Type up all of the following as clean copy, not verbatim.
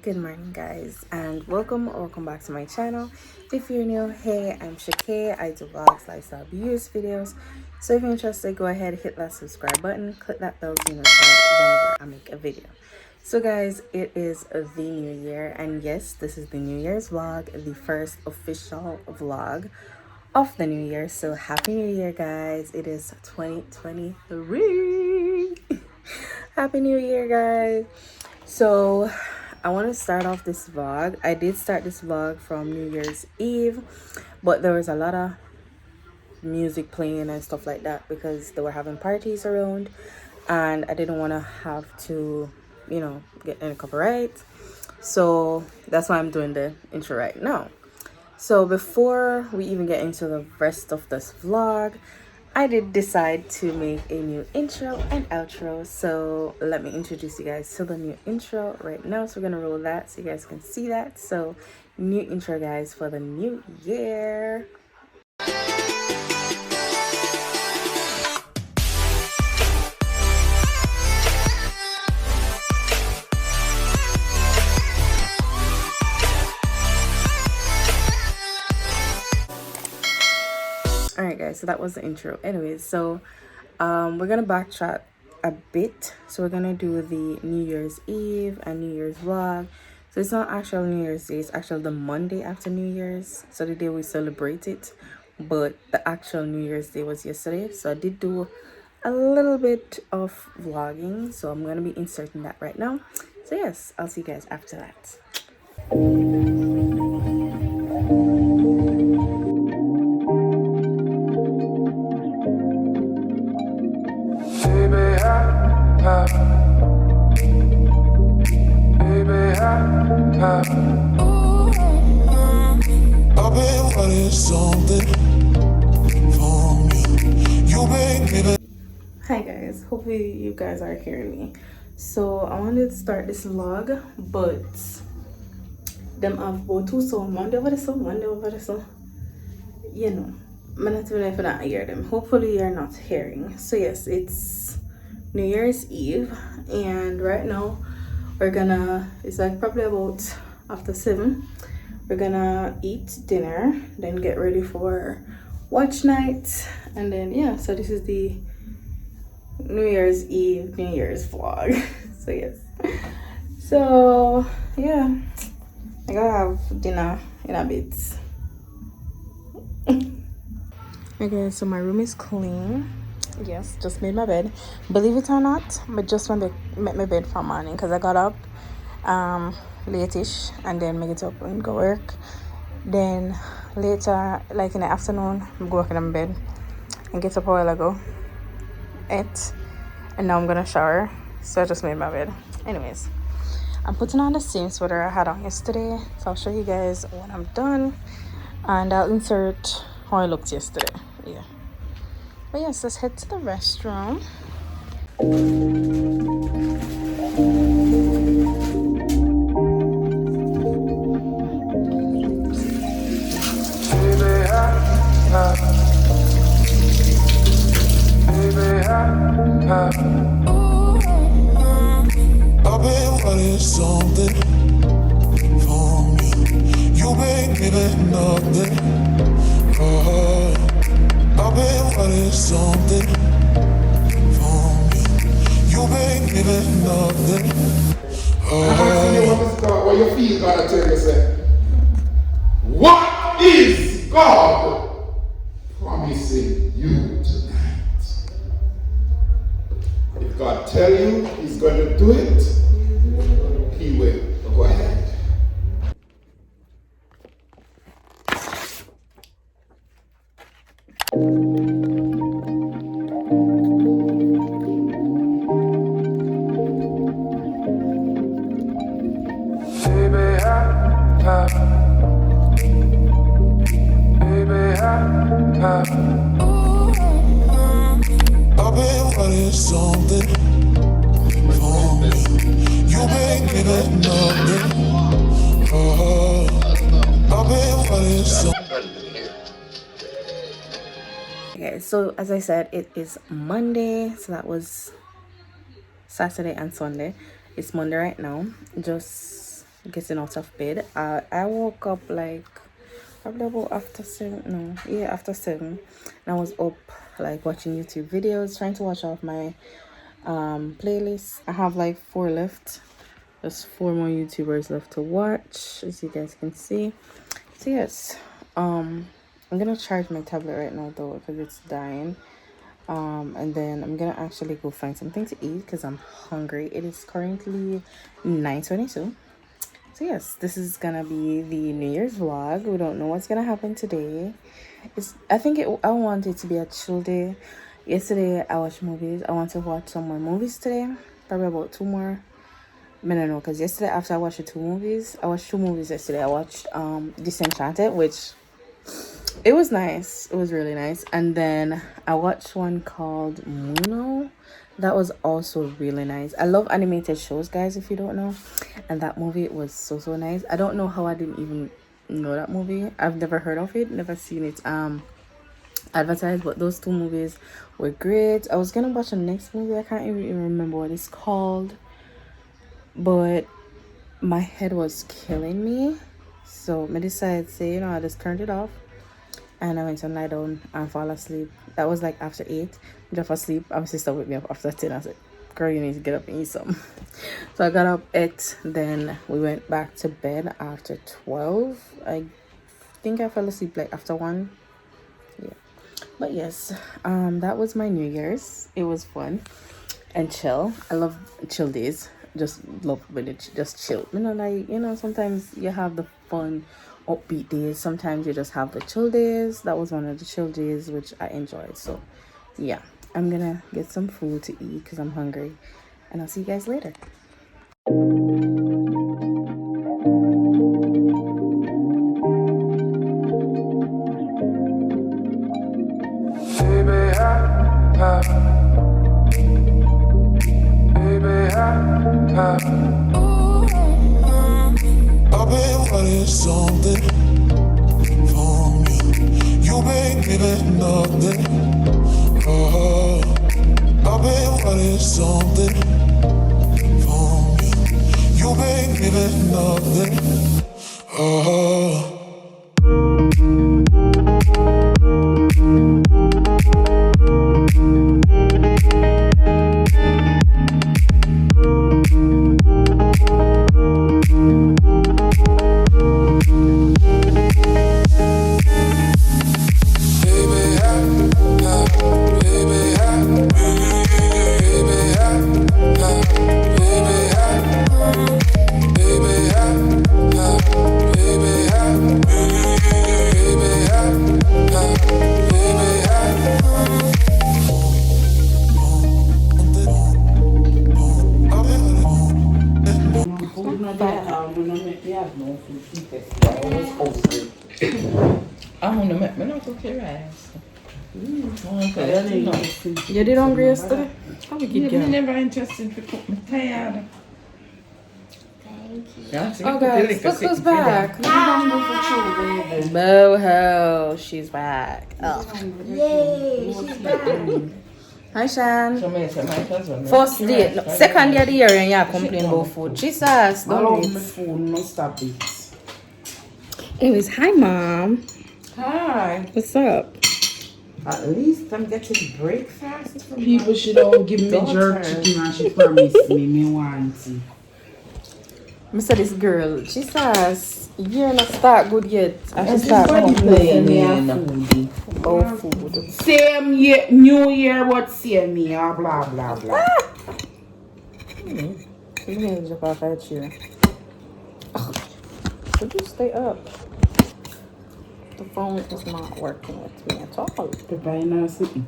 Good morning, guys, and welcome back to my channel. If you're new, hey, I'm Shakay. I do vlogs, lifestyle, abuse videos. So if you're interested, go ahead, hit that subscribe button, click that bell to be notified whenever I make a video. So guys, it is the new year, and yes, this is the New Year's vlog, the first official vlog of the new year. So happy new year, guys. It is 2023. Happy new year, guys. So I want to start off this vlog. I did start this vlog from New Year's Eve, but there was a lot of music playing and stuff like that because they were having parties around, and I didn't want to have to, get any copyright. So that's why I'm doing the intro right now. So before we even get into the rest of this vlog, I did decide to make a new intro and outro. So let me introduce you guys to the new intro right now. So we're gonna roll that so you guys can see that. So new intro, guys, for the new year. All right, guys, so that was the intro. Anyways, so we're gonna backtrack a bit. So we're gonna do the New Year's Eve and New Year's vlog. So it's not actual New Year's Day, it's actually the Monday after New Year's, so the day we celebrate it, but the actual New Year's Day was yesterday. So I did do a little bit of vlogging, so I'm gonna be inserting that right now. So yes, I'll see you guys after that. I've been wanting something from you. You make me. Hi guys, hopefully you guys are hearing me. So I wanted to start this vlog, but them have both two songs, Monday over the song, Monday over the song. I'm not even if I not hear them. Hopefully you're not hearing. So yes, it's New Year's Eve, and right now it's like probably about after 7. We're gonna eat dinner, then get ready for watch night, and then yeah, so this is the New Year's Eve, New Year's vlog. So yes, so yeah, I gotta have dinner in a bit. Okay, so my room is clean. Yes, just made my bed. Believe it or not, but just when they made my bed for morning, because I got up late-ish and then make it up and go work. Then later, like in the afternoon, I'm go back in my bed and get up a while ago. And now I'm gonna shower. So I just made my bed. Anyways, I'm putting on the same sweater I had on yesterday, so I'll show you guys when I'm done, and I'll insert how I looked yesterday. Yeah, but yes, let's head to the restroom. I've been wanting something from you. You make me like nothing. I've been wanting something from you. You make me like nothing. What you feel God tell you say? What is God promising you tonight? If God tell you He's going to do it, He will. Go ahead. I've been wanting something from you. You make me like nothing. I've been wanting something. Okay, so as I said, it is Monday. So that was Saturday and Sunday. It's Monday right now. Just getting out of bed. I woke up like probably about after 7. No, yeah, after 7. And I was up like watching YouTube videos, trying to watch off my playlist. I have like 4 left. There's 4 more YouTubers left to watch, as you guys can see. So yes, I'm gonna charge my tablet right now though because it's dying. And then I'm gonna actually go find something to eat because I'm hungry. It is currently 9:22. So yes, this is gonna be the New Year's vlog. We don't know what's gonna happen today. I want it to be a chill day. Yesterday I watched movies. I want to watch some more movies today. Probably about 2 more. I don't know, because yesterday after I watched the 2 movies, I watched 2 movies yesterday. I watched Disenchanted, which it was nice. It was really nice. And then I watched one called Muno. That was also really nice. I love animated shows, guys, if you don't know. And that movie was so nice. I don't know how I didn't even know that movie. I've never heard of it, never seen it advertised, but those 2 movies were great. I was gonna watch the next movie. I can't even remember what it's called, but my head was killing me, so I decided to say, I just turned it off and I went to lie down and fall asleep. That was like after 8. I dropped asleep. My sister woke me up after 10. I said, girl, you need to get up and eat something. So I got up, ate, then we went back to bed after 12. I think I fell asleep like after 1. Yeah, but yes, that was my New Year's. It was fun and chill. I love chill days. Just love when it just chill. Sometimes you have the fun upbeat days. Sometimes you just have the chill days. That was one of the chill days which I enjoyed. So yeah, I'm gonna get some food to eat because I'm hungry, and I'll see you guys later. I've been wanting something from you. You ain't giving nothing. I've been wanting something from you. You ain't giving nothing. I want to make me not cook your rice. You did hungry yesterday? How we get I'm never interested to cook. I'm tired. Thank you. Oh guys, look who's back. Boho, she's back. Oh. Yay, she's back. Hi Shan. Husband. First date, no, second day of the year and you complain about food. Jesus, don't my phone, no stop it. Anyways, hi mom. Hi. What's up? At least I'm getting breakfast. People should all give me jerk chicken and she promised me want it. I said this girl, Jesus, you're not start good yet. I should start complaining. about food. Same year, New Year, what same year, blah blah blah. You need to jump off that chair. Should you stay up? The phone is not working with me at all. Prepare now something.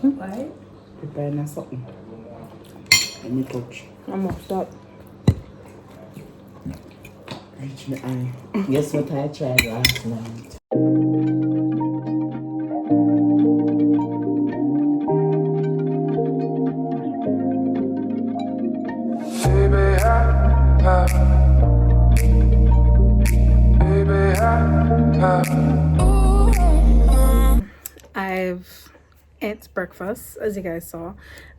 What? Prepare now something. Let me touch. I'm upset. Reach my eye. Guess what I tried last night? I've ate breakfast, as you guys saw.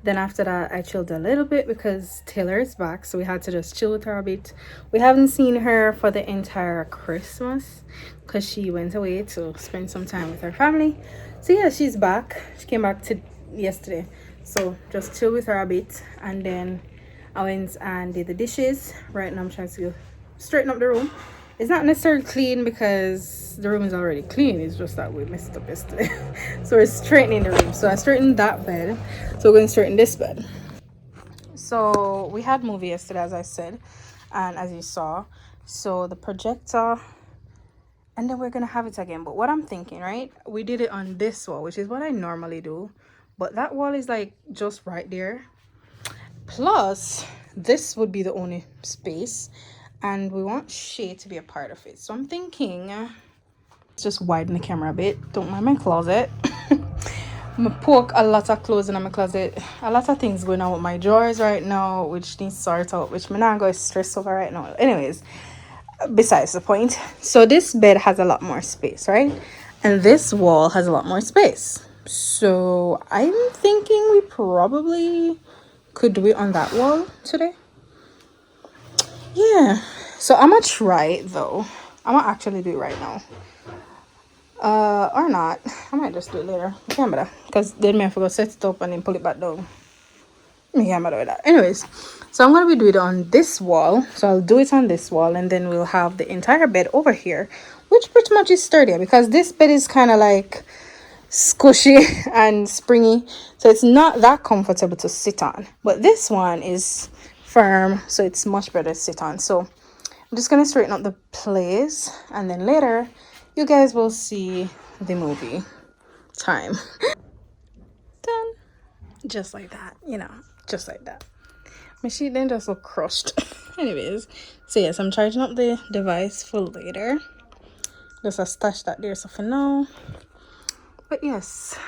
Then after that, I chilled a little bit because Taylor is back, so we had to just chill with her a bit. We haven't seen her for the entire Christmas because she went away to spend some time with her family. So yeah, she's back. She came back to yesterday, so just chill with her a bit. And then I went and did the dishes. Right now I'm trying to straighten up the room. It's not necessarily clean because the room is already clean. It's just that we messed it up yesterday. So we're straightening the room. So I straightened that bed. So we're going to straighten this bed. So we had movie yesterday, as I said, and as you saw. So the projector, and then we're going to have it again. But what I'm thinking, right? We did it on this wall, which is what I normally do. But that wall is like just right there. Plus, this would be the only space. And we want Shay to be a part of it. So I'm thinking, just widen the camera a bit. Don't mind my closet. I'm gonna poke a lot of clothes in my closet. A lot of things going on with my drawers right now, which needs to sort out, which I'm not going to stress over right now. Anyways, besides the point. So this bed has a lot more space, right? And this wall has a lot more space. So I'm thinking we probably could do it on that wall today. Yeah, so I'm gonna try it though. I'm gonna actually do it right now, or not. I might just do it later. I can't bother, because then I have to go set it up and then pull it back down. I can't bother with that. Anyways, so I'm gonna be doing it on this wall. So I'll do it on this wall, and then we'll have the entire bed over here, which pretty much is sturdier because this bed is kind of like squishy and springy, so it's not that comfortable to sit on. But this one is firm, so it's much better to sit on. So I'm just gonna straighten up the place, and then later you guys will see the movie time. Done. Just like that, you know, just like that. My sheet then just look crushed. Anyways, so yes, I'm charging up the device for later. Just a stash that there, so for now. But yes,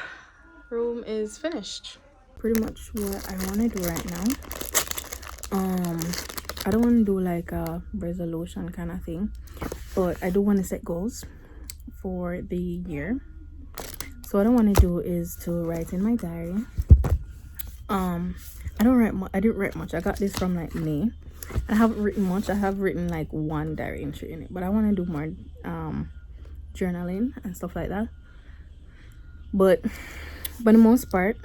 room is finished. Pretty much what I want to do right now. I don't want to do like a resolution kind of thing, but I do want to set goals for the year. So what I want to do is to write in my diary. I didn't write much. I got this from like May. I haven't written much. I have written like one diary entry in it, but I want to do more journaling and stuff like that. But for the most part,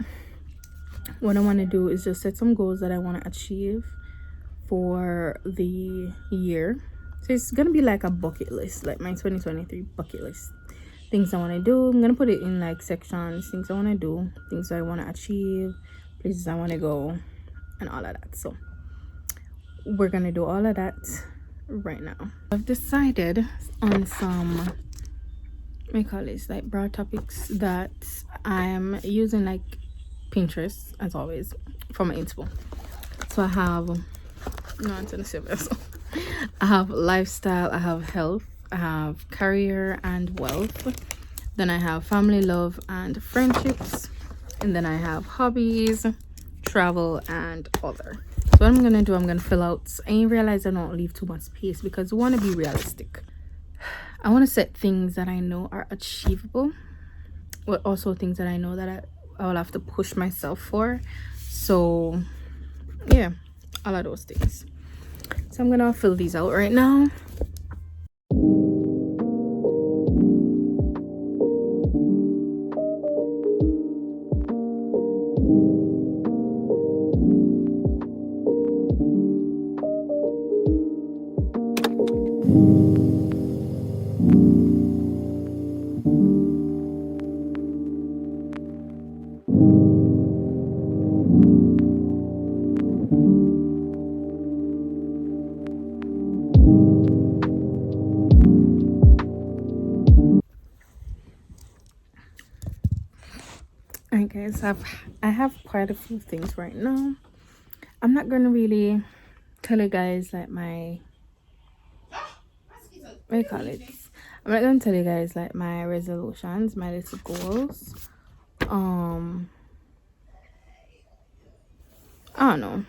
what I want to do is just set some goals that I want to achieve for the year. So it's gonna be like a bucket list, like my 2023 bucket list. Things I want to do. I'm gonna put it in like sections. Things I want to do, things I want to achieve, places I want to go, and all of that. So we're gonna do all of that right now. I've decided on some, we call this like broad topics that I'm using, like Pinterest as always for my inspo. So I have I have lifestyle, I have health, I have career and wealth, then I have family, love and friendships, and then I have hobbies, travel and other. So what I'm gonna do, I'm gonna fill out. I realize I don't leave too much space because we want to be realistic. I want to set things that I know are achievable, but also things that I know that I will have to push myself for. So yeah, all of those things. So I'm gonna fill these out right now. Alright guys, I have quite a few things right now. I'm not gonna really tell you guys like my, what do you call it? I'm not gonna tell you guys like my resolutions, my little goals. I don't know.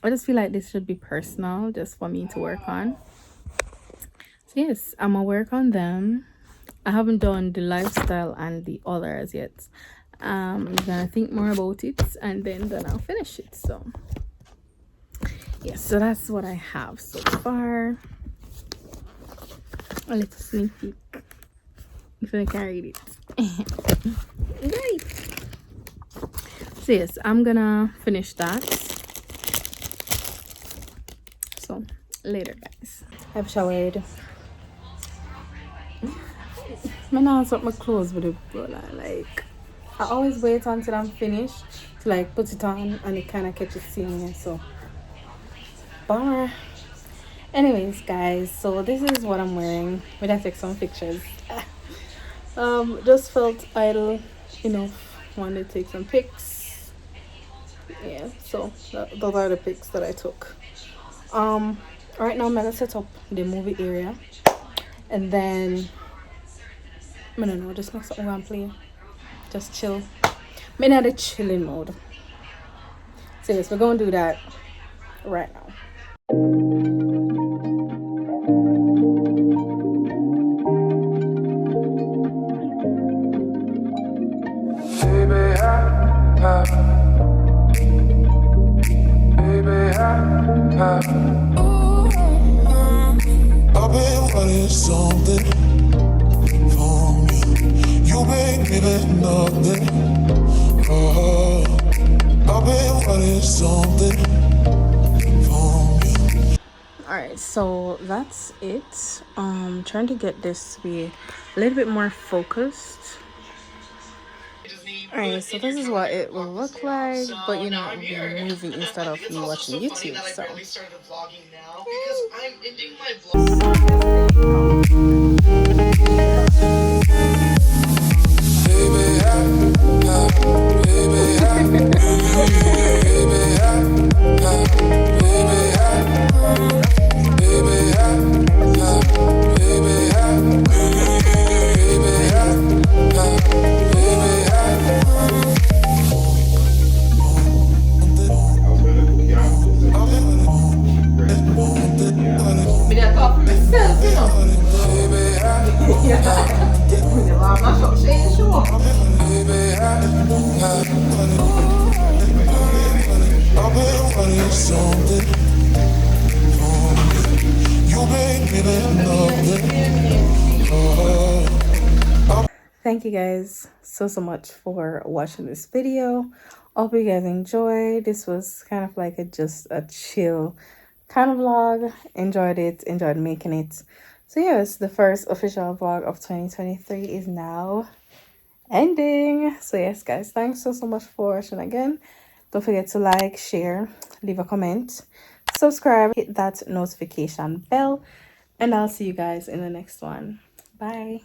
I just feel like this should be personal, just for me to work on. So yes, I'm gonna work on them. I haven't done the lifestyle and the others yet. I'm gonna think more about it and then I'll finish it. So yeah, so that's what I have so far. A little sneak peek if I can read it. Right. So yes, I'm gonna finish that. So later, guys. I've showered. My nails up my clothes with it, brother. Like I always wait until I'm finished to like put it on and it kind of catches seeing it. So bummer. Anyways, guys, so this is what I'm wearing. We're gonna take some pictures. Just felt idle enough. Wanted to take some pics. Yeah, so those are the pics that I took. Right now I'm gonna set up the movie area, and then I don't know, just make something and play, just chill. I'm in the chilling mode. So yes, we're gonna do that right now. I've been wanting something from you. You make me that nothing. Oh, I've been wanting something from you. All right, so that's it. Trying to get this to be a little bit more focused. All right, so this is what it will look like, but you're not be moving instead of you watching YouTube. So I've been wanting something from you. You make me that nothing. Oh. thank you guys so much for watching this video. Hope you guys enjoyed. This was kind of like just a chill kind of vlog. Enjoyed it, enjoyed making it. So yes, the first official vlog of 2023 is now ending. So yes, guys, thanks so much for watching again. Don't forget to like, share, leave a comment, subscribe, hit that notification bell, and I'll see you guys in the next one. Bye.